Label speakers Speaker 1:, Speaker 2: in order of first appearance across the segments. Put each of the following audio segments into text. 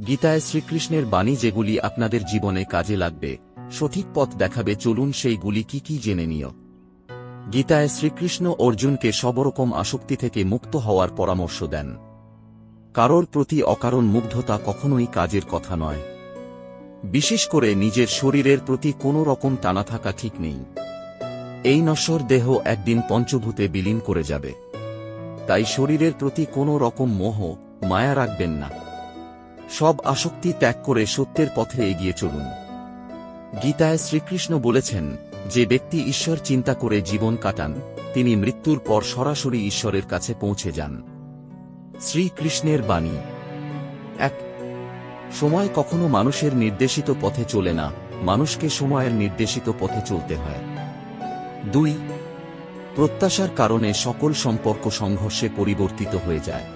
Speaker 1: গীতায় শ্রীকৃষ্ণের বাণী যেগুলি আপনাদের জীবনে কাজে লাগবে, সঠিক পথ দেখাবে, চলুন সেইগুলি কি জেনে নিও। গীতায় শ্রীকৃষ্ণ অর্জুনকে সবরকম আসক্তি থেকে মুক্ত হওয়ার পরামর্শ দেন। কারোর প্রতি অকারণ মুগ্ধতা কখনোই কাজের কথা নয়। বিশেষ করে নিজের শরীরের প্রতি কোনো রকম টানা থাকা ঠিক নেই। এই নশ্বর দেহ একদিন পঞ্চভূতে বিলীন করে যাবে। তাই শরীরের প্রতি কোনো রকম মোহ মায়া রাখবেন না। সব আসক্তি ত্যাগ করে সত্যের পথে এগিয়ে চলুন। গীতায় শ্রীকৃষ্ণ বলেছেন, যে ব্যক্তি ঈশ্বর চিন্তা করে জীবন কাটান, তিনি মৃত্যুর পর সরাসরি ঈশ্বরের কাছে পৌঁছে যান। শ্রীকৃষ্ণের বাণী। 1. সময় কখনো মানুষের নির্দেশিত পথে চলে না, মানুষকে সময়ের নির্দেশিত পথে চলতে হয়। 2. প্রত্যাশার কারণে সকল সম্পর্ক সংঘর্ষে পরিবর্তিত হয়ে যায়।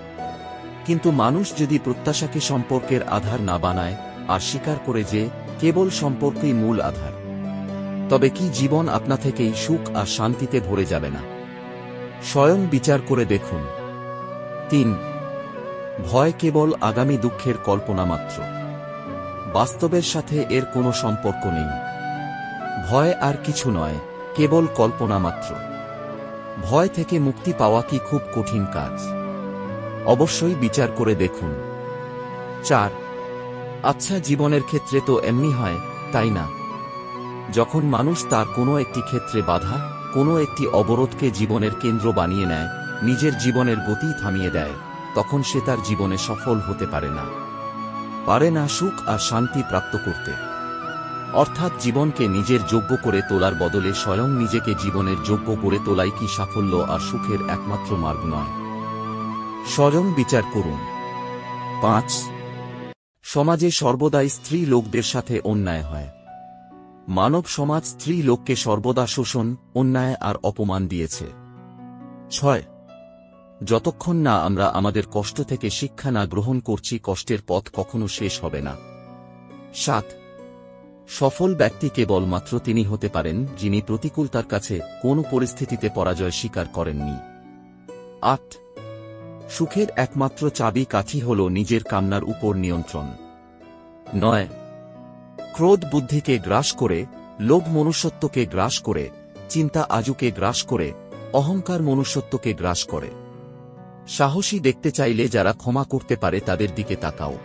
Speaker 1: কিন্তু মানুষ যদি প্রত্যাশাকে সম্পর্কের আধার না বানায়, আর স্বীকার করে যে কেবল সম্পর্কই মূল আধার, তবে কি জীবন আপনা থেকেই সুখ আর শান্তিতে ভরে যাবে না? স্বয়ং বিচার করে দেখুন। 3. ভয় কেবল আগামী দুঃখের কল্পনা মাত্র। বাস্তবের সাথে এর কোনো সম্পর্ক নেই। ভয় আর কিছু নয়, কেবল কল্পনা মাত্র। ভয় থেকে মুক্তি পাওয়া কি খুব কঠিন কাজ? অবশ্যই বিচার করে দেখুন। 4. আচ্ছা, জীবনের ক্ষেত্রে তো এমনি হয়, তাই না? যখন মানুষ তার কোনো একটি ক্ষেত্রে বাধা, কোনো একটি অবরোধকে জীবনের কেন্দ্র বানিয়ে নেয়, নিজের জীবনের গতি থামিয়ে দেয়, তখন সে তার জীবনে সফল হতে পারে না সুখ আর শান্তি প্রাপ্ত করতে। অর্থাৎ জীবনকে নিজের যোগ্য করে তোলার বদলে স্বয়ং নিজেকে জীবনের যোগ্য করে তোলাই কি সাফল্য আর সুখের একমাত্র মার্গ নয়? স্বয়ং বিচার করুন। 5. সমাজে সর্বদাই স্ত্রী লোকদের সাথে অন্যায় হয়। মানব সমাজ স্ত্রী লোককে সর্বদা শোষণ, অন্যায় আর অপমান দিয়েছে। 6. যতক্ষণ না আমরা আমাদের কষ্ট থেকে শিক্ষা না গ্রহণ করছি, কষ্টের পথ কখনো শেষ হবে না। 7. সফল ব্যক্তি কেবলমাত্র তিনি হতে পারেন যিনি প্রতিকূলতার কাছে কোনো পরিস্থিতিতে পরাজয় স্বীকার করেননি। 8. সুখের একমাত্র চাবি কাঠি হল নিজের কামনার উপর নিয়ন্ত্রণ। 9. ক্রোধ বুদ্ধিকে গ্রাস করে, লোভ মনুষ্যত্বকে গ্রাস করে, চিন্তা আজুকে গ্রাস করে, অহংকার মনুষ্যত্বকে গ্রাস করে। সাহসী দেখতে চাইলে যারা ক্ষমা করতে পারে তাদের দিকে তাকাও।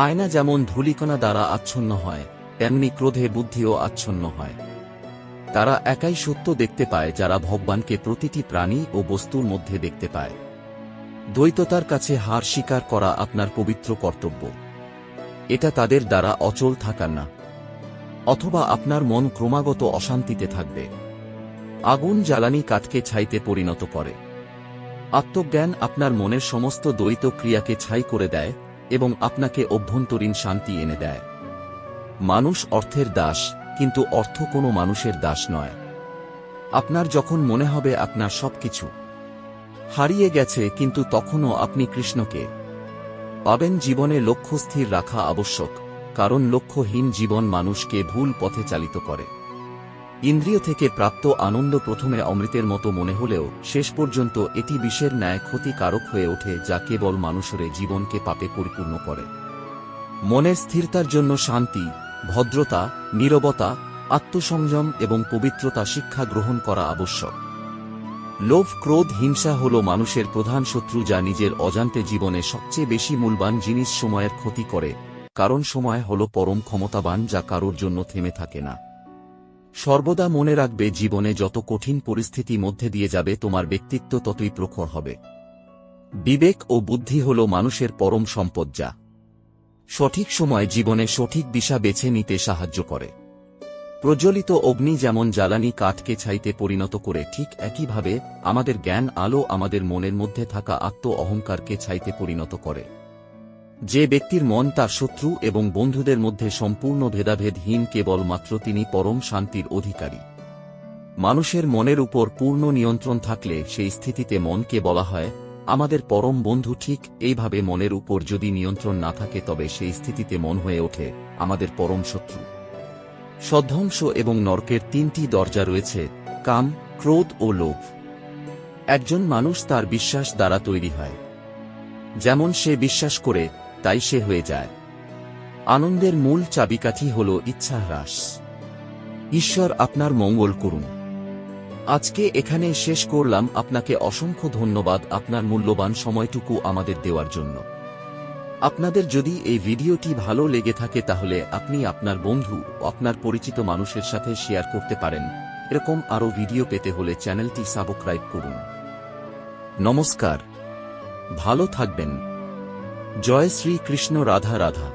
Speaker 1: আয়না যেমন ধূলিকণা দ্বারা আচ্ছন্ন হয়, তেমনি ক্রোধে বুদ্ধিও আচ্ছন্ন হয়। তারা একাই সত্য দেখতে পায় যারা ভগবানকে প্রতিটি প্রাণী ও বস্তুর মধ্যে দেখতে পায়। দ্বৈততার কাছে হার স্বীকার করা আপনার পবিত্র কর্তব্য। এটা তাদের দ্বারা অচল থাকার না, অথবা আপনার মন ক্রমাগত অশান্তিতে থাকবে। আগুন জ্বালানি কাঠকে ছাইতে পরিণত করে। আত্মজ্ঞান আপনার মনের সমস্ত দ্বৈত ক্রিয়াকে ছাই করে দেয় এবং আপনাকে অভ্যন্তরীণ শান্তি এনে দেয়। মানুষ অর্থের দাস, কিন্তু অর্থ কোনো মানুষের দাস নয়। আপনার যখন মনে হবে আপনার সবকিছু হারিয়ে গেছে, কিন্তু তখনও আপনি কৃষ্ণকে পাবেন, জীবনে লক্ষ্য স্থির রাখা আবশ্যক, কারণ লক্ষ্যহীন জীবন মানুষকে ভুল পথে চালিত করে। ইন্দ্রিয় থেকে প্রাপ্ত আনন্দ প্রথমে অমৃতের মতো মনে হলেও শেষ পর্যন্ত এটি বিষের ন্যায় ক্ষতিকারক হয়ে ওঠে, যা কেবল মানুষের জীবনকে পাপে পরিপূর্ণ করে। মনের স্থিরতার জন্য শান্তি, ভদ্রতা, নীরবতা, আত্মসংযম এবং পবিত্রতা শিক্ষা গ্রহণ করা আবশ্যক। লোভ, ক্রোধ, হিংসা হল মানুষের প্রধান শত্রু, যা নিজের অজান্তে জীবনে সবচেয়ে বেশি মূল্যবান জিনিস সময়ের ক্ষতি করে, কারণ সময় হল পরম ক্ষমতাবান, যা কারোর জন্য থেমে থাকে না। সর্বদা মনে রাখবে, জীবনে যত কঠিন পরিস্থিতি মধ্যে দিয়ে যাবে তোমার ব্যক্তিত্ব ততই প্রখর হবে। বিবেক ও বুদ্ধি হল মানুষের পরম সম্পদ, যা সঠিক সময় জীবনে সঠিক দিশা বেছে নিতে সাহায্য করে। প্রজ্বলিত অগ্নি যেমন জ্বালানি কাঠকে ছাইতে পরিণত করে, ঠিক একইভাবে আমাদের জ্ঞান আলো আমাদের মনের মধ্যে থাকা আত্ম অহংকারকে ছাইতে পরিণত করে। যে ব্যক্তির মন তার শত্রু এবং বন্ধুদের মধ্যে সম্পূর্ণ ভেদাভেদহীন, কেবলমাত্র তিনি পরম শান্তির অধিকারী। মানুষের মনের উপর পূর্ণ নিয়ন্ত্রণ থাকলে সেই স্থিতিতে মনকে বলা হয় আমাদের পরম বন্ধু। ঠিক এইভাবে মনের উপর যদি নিয়ন্ত্রণ না থাকে, তবে সেই স্থিতিতে মন হয়ে ওঠে আমাদের পরম শত্রু। সধ্বংস এবং নরকের তিনটি দরজা রয়েছে: কাম, ক্রোধ ও লোভ। একজন মানুষ তার বিশ্বাস দ্বারা তৈরি হয়। যেমন সে বিশ্বাস করে তাই সে হয়ে যায়। আনন্দের মূল চাবিকাঠি হল ইচ্ছা হ্রাস। ঈশ্বর আপনার মঙ্গল করুন। আজকে এখানে শেষ করলাম। আপনাকে অসংখ্য ধন্যবাদ আপনার মূল্যবান সময়টুকু আমাদের দেওয়ার জন্য। আপনাদের যদি এই ভিডিওটি ভালো লেগে থাকে তাহলে আপনি আপনার বন্ধু ও আপনার পরিচিত মানুষের সাথে শেয়ার করতে পারেন। এরকম আরও ভিডিও পেতে হলে চ্যানেলটি সাবস্ক্রাইব করুন। নমস্কার, ভালো থাকবেন। জয় শ্রী কৃষ্ণ। রাধা রাধা।